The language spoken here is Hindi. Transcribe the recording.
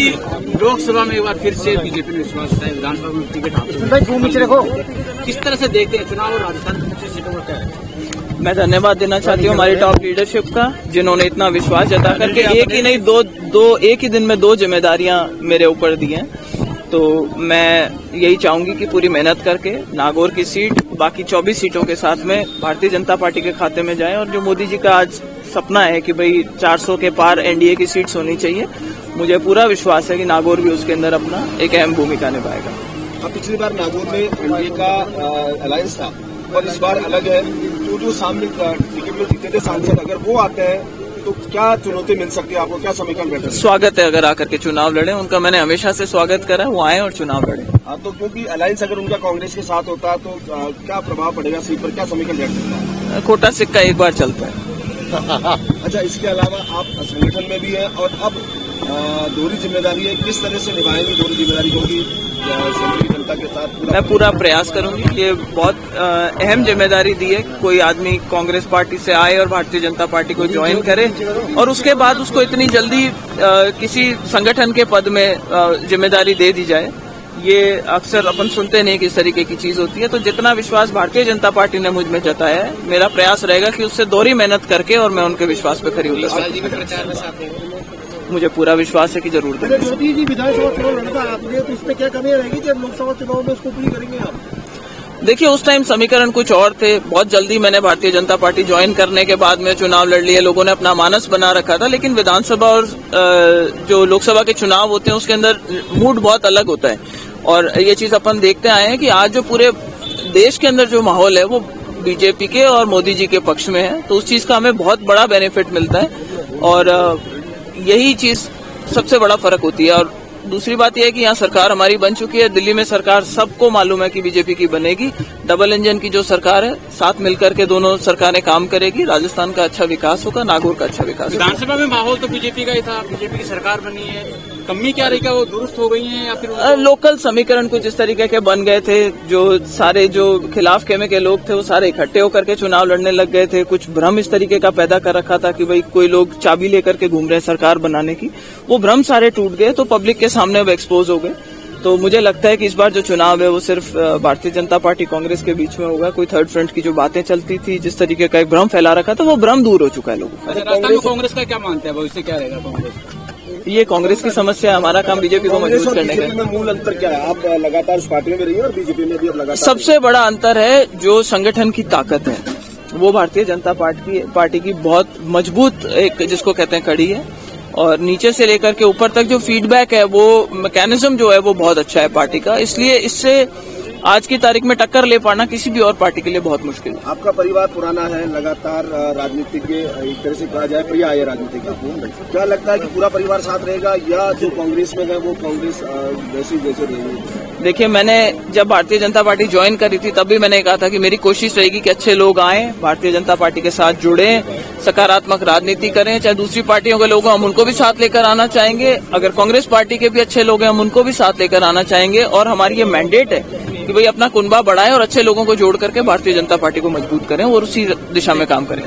कि लोकसभा में एक बार फिर से बीजेपी ने विश्वास है, विधानसभा में टिकट किस तरह से देखते हैं चुनाव और राजस्थान की दूसरी सीटों पर क्या है? मैं धन्यवाद देना चाहती हूँ हमारी टॉप लीडरशिप का, जिन्होंने इतना विश्वास जता करके एक ही दिन में 2 जिम्मेदारियां मेरे ऊपर दी हैं। तो मैं यही चाहूंगी कि पूरी मेहनत करके नागौर की सीट बाकी 24 सीटों के साथ में भारतीय जनता पार्टी के खाते में जाए, और जो मोदी जी का आज सपना है कि भाई 400 के पार एनडीए की सीट्स होनी चाहिए, मुझे पूरा विश्वास है कि नागौर भी उसके अंदर अपना एक अहम भूमिका निभाएगा। पिछली बार नागौर में एनडीए का अलायंस था और इस बार अलग है। जो सामने टिकट में जीते थे सांसद, अगर वो आते हैं तो क्या चुनौती मिल सकती है आपको, क्या समीकरण बेहतर? स्वागत है अगर आकर के चुनाव लड़े, उनका मैंने हमेशा से स्वागत करा, वो आए और चुनाव लड़े। हाँ, तो क्योंकि अलायंस अगर उनका कांग्रेस के साथ होता है तो क्या प्रभाव पड़ेगा सीट पर, क्या समीकरण बैठ सकता है? खोटा सिक्का एक बार चलता है। अच्छा, इसके अलावा आप संगठन में भी है और अब दोहरी जिम्मेदारी है, किस तरह से निभाएंगे दोहरी जिम्मेदारी? होगी जनता के साथ मैं पूरा प्रयास करूंगी। ये बहुत अहम जिम्मेदारी दी है, कोई आदमी कांग्रेस पार्टी से आए और भारतीय जनता पार्टी को ज्वाइन करे और उसके बाद उसको इतनी जल्दी किसी संगठन के पद में जिम्मेदारी दे दी जाए, ये अक्सर अपन सुनते नहीं कि इस तरीके की चीज होती है। तो जितना विश्वास भारतीय जनता पार्टी ने मुझ में जताया है, मेरा प्रयास रहेगा कि उससे दोहरी मेहनत करके और मैं उनके विश्वास पे खरी उतर सकूं। मुझे पूरा विश्वास है कि जरूर देंगे। मोदी जी विधानसभा चुनाव लड़ना आपने, तो इसमें क्या कमी रहेगी जब लोकसभा चुनाव में उसको पूरी करेंगे आप? देखिए, उस टाइम समीकरण कुछ और थे। बहुत जल्दी मैंने भारतीय जनता पार्टी ज्वाइन करने के बाद में चुनाव लड़ लिए, लोगों ने अपना मानस बना रखा था। लेकिन विधानसभा और जो लोकसभा के चुनाव होते हैं उसके अंदर मूड बहुत अलग होता है, और ये चीज अपन देखते आए हैं कि आज जो पूरे देश के अंदर जो माहौल है वो बीजेपी के और मोदी जी के पक्ष में है। तो उस चीज का हमें बहुत बड़ा बेनिफिट मिलता है और यही चीज सबसे बड़ा फर्क होती है। और दूसरी बात यह है कि यहाँ सरकार हमारी बन चुकी है। दिल्ली में सरकार सबको मालूम है कि बीजेपी की बनेगी। डबल इंजन की जो सरकार है, साथ मिलकर के दोनों सरकारें काम करेगी। राजस्थान का अच्छा विकास होगा, नागौर का अच्छा विकास होगा। विधानसभा में माहौल तो बीजेपी का ही था, बीजेपी की सरकार बनी है, कमी क्या रही, वो दुरुस्त हो गई है या फिर लोकल समीकरण कुछ इस तरीके के बन गए थे, जो सारे जो खिलाफ खेमे के लोग थे वो सारे इकट्ठे होकर के चुनाव लड़ने लग गए थे। कुछ भ्रम इस तरीके का पैदा कर रखा था कि भाई कोई लोग चाबी लेकर के घूम रहे हैं सरकार बनाने की, वो भ्रम सारे टूट गए, तो पब्लिक के सामने वो एक्सपोज हो गए। तो मुझे लगता है कि इस बार जो चुनाव है वो सिर्फ भारतीय जनता पार्टी कांग्रेस के बीच में होगा। कोई थर्ड फ्रंट की जो बातें चलती थी, जिस तरीके का एक भ्रम फैला रखा था, वो भ्रम दूर हो चुका है लोगों का। राजस्थान में कांग्रेस का क्या मानते हैं, भविष्य क्या रहेगा कांग्रेस? ये कांग्रेस की समस्या है, हमारा काम बीजेपी को मजबूत करने का। मूल अंतर क्या है? आप लगातार उस पार्टी में रही है और बीजेपी में भी अब लगातार। सबसे बड़ा अंतर है जो संगठन की ताकत है, वो भारतीय जनता पार्टी की बहुत मजबूत एक जिसको कहते हैं कड़ी है, और नीचे से लेकर के ऊपर तक जो फीडबैक है, वो मैकेनिज्म जो है वो बहुत अच्छा है पार्टी का। इसलिए इससे आज की तारीख में टक्कर ले पाना किसी भी और पार्टी के लिए बहुत मुश्किल है। आपका परिवार पुराना है, लगातार राजनीतिज्ञ एक तरह से कहा जाए प्रिय है राजनीति का, क्या लगता है कि पूरा परिवार साथ रहेगा या जो कांग्रेस में है वो कांग्रेस जैसे रहेगी? देखिए, मैंने जब भारतीय जनता पार्टी ज्वाइन करी थी तब भी मैंने कहा था कि मेरी कोशिश रहेगी कि अच्छे लोग आए, भारतीय जनता पार्टी के साथ जुड़े, सकारात्मक राजनीति करें। चाहे दूसरी पार्टियों के लोग हैं, हम उनको भी साथ लेकर आना चाहेंगे। अगर कांग्रेस पार्टी के भी अच्छे लोग हैं, हम उनको भी साथ लेकर आना चाहेंगे। और हमारी ये मैंडेट है कि भाई अपना कुनबा बढ़ाएं और अच्छे लोगों को जोड़ करके भारतीय जनता पार्टी को मजबूत करें और उसी दिशा में काम करें।